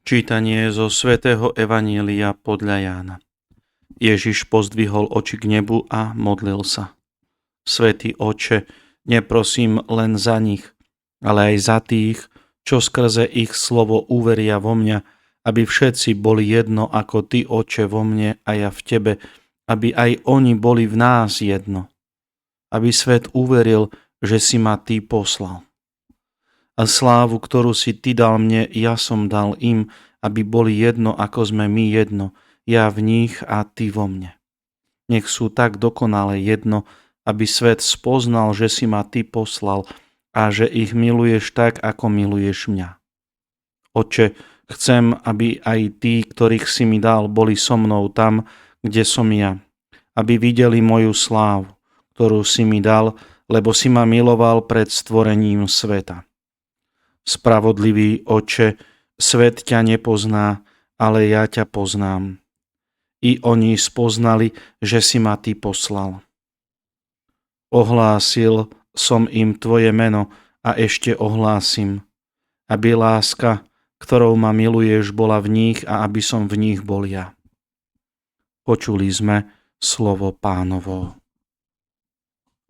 Čítanie zo svätého Evanielia podľa Jána. Ježiš pozdvihol oči k nebu a modlil sa. Svätý Otče, neprosím len za nich, ale aj za tých, čo skrze ich slovo uveria vo mňa, aby všetci boli jedno ako Ty, Otče, vo mne a ja v Tebe, aby aj oni boli v nás jedno. Aby svet uveril, že si ma Ty poslal. A slávu, ktorú si Ty dal mne, ja som dal im, aby boli jedno, ako sme my jedno, ja v nich a Ty vo mne. Nech sú tak dokonale jedno, aby svet spoznal, že si ma Ty poslal a že ich miluješ tak, ako miluješ mňa. Otče, chcem, aby aj tí, ktorých si mi dal, boli so mnou tam, kde som ja, aby videli moju slávu, ktorú si mi dal, lebo si ma miloval pred stvorením sveta. Spravodlivý Otče, svet ťa nepozná, ale ja ťa poznám. I oni spoznali, že si ma Ty poslal. Ohlásil som im Tvoje meno a ešte ohlásim, aby láska, ktorou ma miluješ, bola v nich a aby som v nich bol ja. Počuli sme slovo Pánovo.